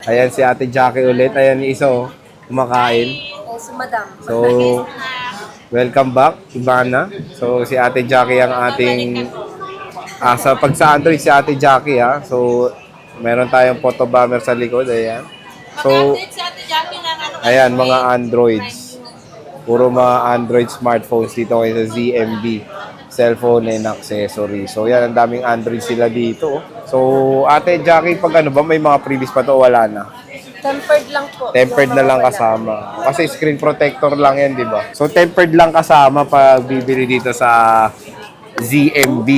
Ayan si Ate Jackie ulit. Ayan yung isa oh, kumakain. Si Madam. So, welcome back, Ivana. So, si Ate Jackie ang ating... pag sa Android, si Ate Jackie ha. So, meron tayong photo bomber sa likod. Ayan. So, ayan, mga Androids. Puro mga Android smartphones dito kayo sa ZMB. Cellphone and accessory. So, yan, ang daming Android sila dito. So, Ate Jackie, pag ano ba, may mga previous pa to, wala na. Tempered lang po. Tempered na lang kasama. Kasi screen protector lang yan, di ba? So, tempered lang kasama pag bibili dito sa ZMB.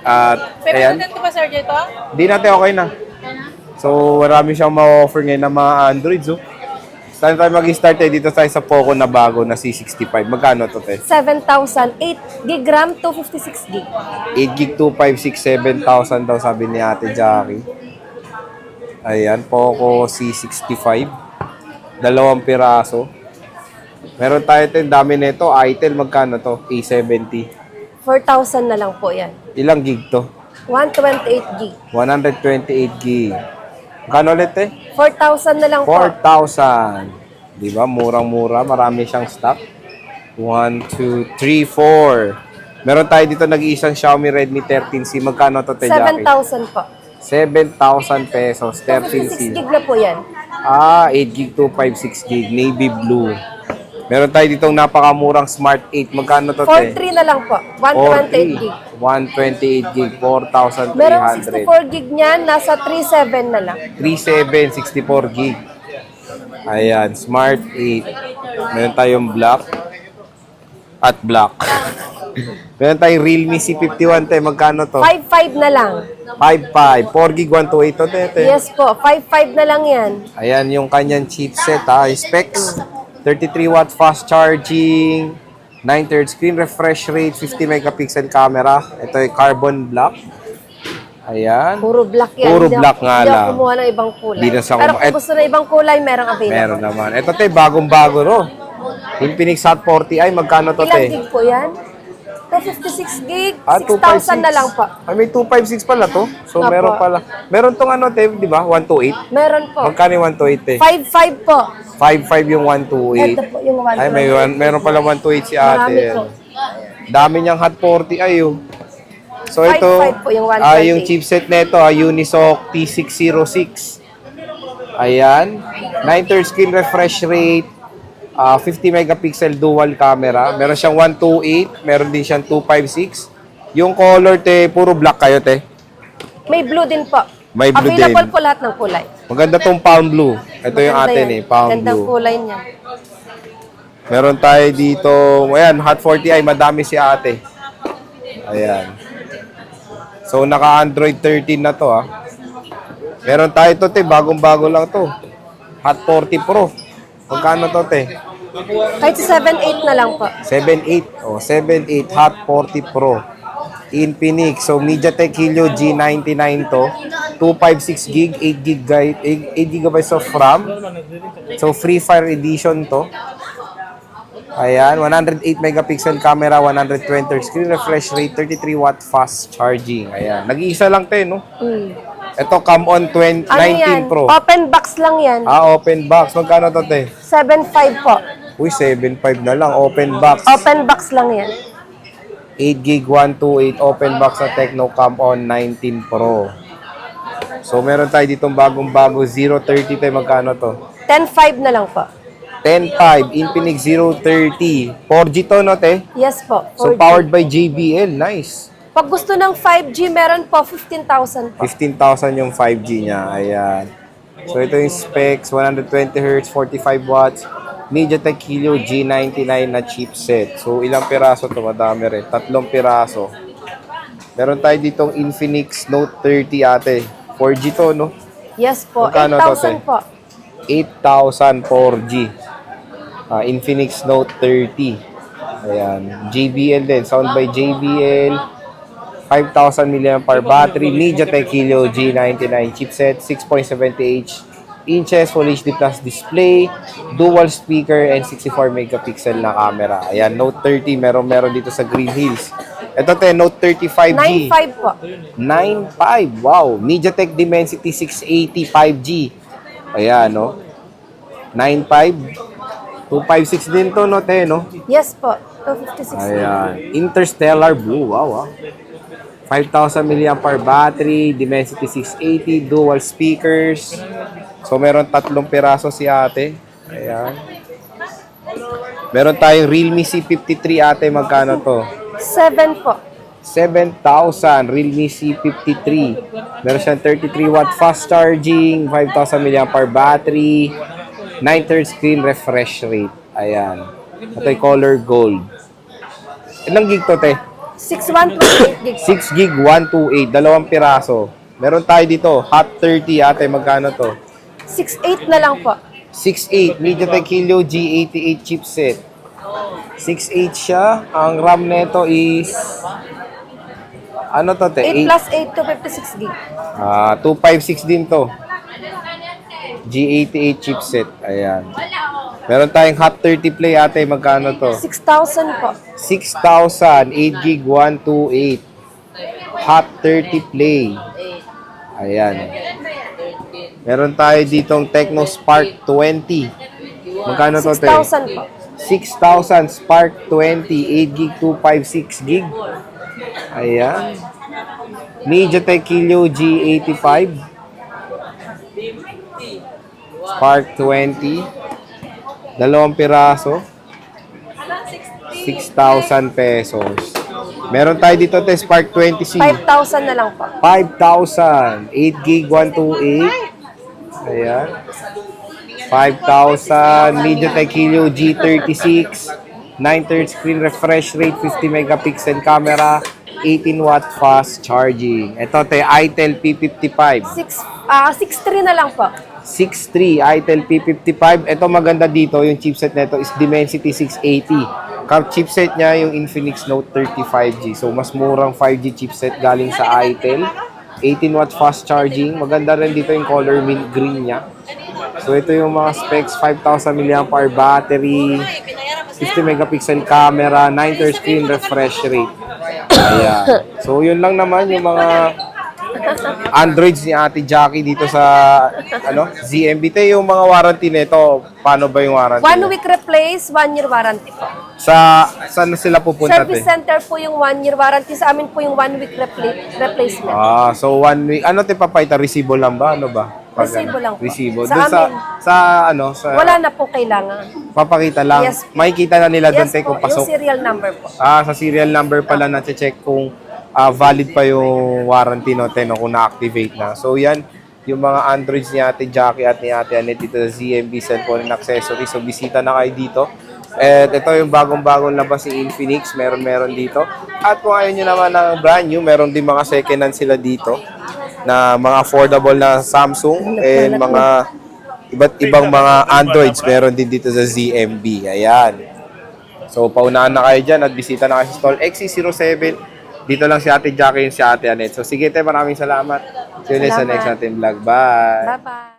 At, ayan. Pwede ba, Sir, dito? Di natin okay na. So, marami siyang ma-offer ngayon ng mga Androids, oh. Saan tayo mag-start dito tayo sa Poco na bago na C65. Magkano to, te? 7,000. 8 gig RAM, 256 gig. 8 gig, 256, 7,000 daw sabi ni Ate Jackie. Ayan, Poco C65. Dalawang piraso. Meron tayo ito, dami nito. Itel, magkano to? A70. 4,000 na lang po yan. Ilang gig to? 128 gig. 128 gig. Magkano ulit eh? 4,000 na lang po. 4,000. Di ba? Murang-mura. Marami siyang stock. 1, 2, 3, 4. Meron tayo dito nag-iisang Xiaomi Redmi 13C. Magkano to, Te Jackie? 7,000 po. 7,000 pesos. 13C. 256 gig na po yan. 8 gig, 256 gig. Navy blue. Meron tayo ditong napakamurang Smart 8. Magkano to, Te? 4,300 na lang po. 128 gig. 128 gig. 4,300. Merong 64 gig niyan. Nasa 37 na lang. 37, 64 gig. Ayan, Smart 8. Meron tayong black at black. Meron tayong Realme C51, te. Magkano to? 5,500 na lang. 5.5. 4 gig, 128 to, te. Yes po. 5,500 na lang yan. Ayan, yung kanyang chipset, ha. Specs. 33 watt fast charging. 9/3 screen refresh rate. 50 megapixel camera. Ito yung carbon black. Ayan. Puro black yan. Puro black nga Hindi lang. ako kumuha ng ibang kulay. Di na sa Pero kung gusto na ibang kulay, merong available. Meron naman. Ito, te, bagong-bago, no? Infinix Hot 40i, magkano to, Ilang te? gig po yan? 256 gig, 256. 6,000 na lang po. Ay, may 256 pala to. So, Apo. meron pala. Meron tong ano, te, di ba? 128. Meron po. Magkano yung 128, te? 5,500 po. 5.5 yung 128. Ito po yung 128. Ay, meron pala 128 si ate. Marami po. Dami niyang Hot 40i, oh. So, 5.5 po yung 128. yung chipset nito, Unisoc T606. Ayan. 9/3 screen refresh rate. 50 megapixel dual camera. Meron siyang 128, meron din siyang 256. Yung color, te, puro black kayo, te. May blue din po. May blue Available din. po lahat ng kulay. Maganda tong pound blue. Ito yung Maganda atin yan. eh, pound Gandang blue. kulay niya. Meron tayo dito, ayan, Hot 40i, madami si ate. Ayan. So, naka-Android 13 na to, ha. Meron tayo to, te, bagong-bago lang to. Hot 40 Pro. Magkano to, te? Kahit sa 7,800 na lang po. 7.8. Oh, 7.8 Hot 40 Pro. Infinix. So, MediaTek Helio G99 to. 256 gig, 8 gig, 8 gigabytes of RAM. So, Free Fire edition to. Ayan, 108 megapixel camera, 120 screen refresh rate, 33 watt fast charging. Ayan, nag-iisa lang te, no? Ito, Camon 19 Ano yan? Pro. Open box lang yan. Open box. Magkano to, te? 7,500 po. Uy, 7.5 na lang. Open box. Open box lang yan. 8 gig, 128 open box na Tecno Camon 19 Pro. So, meron tayo ditong bagong-bago 030 tayo. Magkano to? 10,500 na lang po. 10.5 Infinix 030. 4G to, no, te? Yes po. So, 4G. powered by JBL. Nice. Pag gusto ng 5G, meron po 15,000 po. 15,000 yung 5G niya. Ayan. So, ito yung specs. 120 Hz, 45 watts. MediaTek Helio G99 na chipset. So, ilang piraso to? Madami rin. 3 piraso. Meron tayo ditong Infinix Note 30 ate. 4G to, no? Yes po. Magkano to, te? 8,000 po. 8,000 4G. Infinix Note 30. Ayan. JBL din. Sound by JBL. 5,000 mAh battery. MediaTek Helio G99 chipset. 6.70 inches Full HD Plus display. Dual speaker and 64 megapixel na camera. Ayan. Note 30. Meron dito sa Green Hills. Ito te, Note 30 5G. 9,500 po. 9.5. Wow. MediaTek Dimensity 680 5G. Ayan, no? 9.5. 256 din to, no, te, no? Yes po. 256. Ayan. Interstellar Blue. Wow, ah. 5,000 mAh battery, Dimensity 680, dual speakers. So, meron 3 piraso si ate. Ayan. Meron tayong Realme C53 ate. Magkano to? 7 po. 7,000. Realme C53. Meron siyang 33 watt fast charging, 5,000 mAh battery, 9 screen refresh rate. Ayan. Ito ay color gold. Ilang gig to, te? 6128 gig. 6 gig, 128. 2 piraso. Meron tayo dito, Hot 30 ate. Magkano to? 68 na lang po. 6.8 MediaTek Helio G88 chipset. 6.8 siya. Ang RAM nito is ano to, te? 8 plus 8 to 56 gig. 256 din to. G88 chipset. Ayan. Meron tayong Hot 30 Play ate. Magkano to? 6,000 po. 6,000. 8 gig, 128. Hot 30 Play. Ayan. Meron tayo ditong Tecno Spark 20. Magkano to, te? 6,000 po. 6,000 Spark 20, 8 gig, 256 gig. Ayan. MediaTek Helio G85. Spark 20. 2 piraso. 6,000 pesos. Meron tayo dito, te, Spark 20C. 5,000 na lang po. 5,000. 8 gig, 128. Ayan. 5,000. MediaTek Helio G36. 9 screen refresh rate, 50 megapixel camera, 18 watt fast charging. Ito, te, Itel P55. 6,3 na lang po. 6.3 Itel P55. Ito maganda dito, yung chipset nito is Dimensity 680. Chipset niya yung Infinix Note 30 5G. So, mas murang 5G chipset galing sa Itel. 18 watt fast charging. Maganda rin dito yung color mint green niya. So, ito yung mga specs. 5,000 mAh battery, 50 megapixel camera, 9 screen refresh rate. Ayan. So, yun lang naman yung mga Androids ni Ate Jackie dito sa ZMB. Te, yung mga warranty nito, paano ba yung warranty? 1 week replace, 1 year warranty po. Saan sila pupunta, te? Service center po yung 1 year warranty. Sa amin po yung 1 week replacement. So 1 week. Ano te papayta? Resibo lang ba? Ano ba? Resibo lang po. Resibo. Sa Doon amin. sa Wala na po kailangan. papakita lang. Yes po. Makikita na nila doon, Yes te, po, kung pasok. yung serial number po. Sa serial number pala na check kung valid pa yung warranty, no, te, no, kung na-activate na. So, yan, yung mga Androids ni Ate Jackie at ni Ate Annette dito sa ZMB Cellphone and Accessories. So, bisita na kayo dito. At ito yung bagong-bagong labas ni Infinix. Meron dito. At kung ayaw nyo naman ng brand new, meron din mga second hand sila dito na mga affordable na Samsung and mga iba't ibang mga Androids. Meron din dito sa ZMB. Ayan. So, paunahan na kayo dyan at bisita na kayo sa stall XC07. Dito lang si Ate Jackie and si Ate Annette. So, sige, te, maraming salamat. See you sa next natin vlog. Bye! Bye-bye.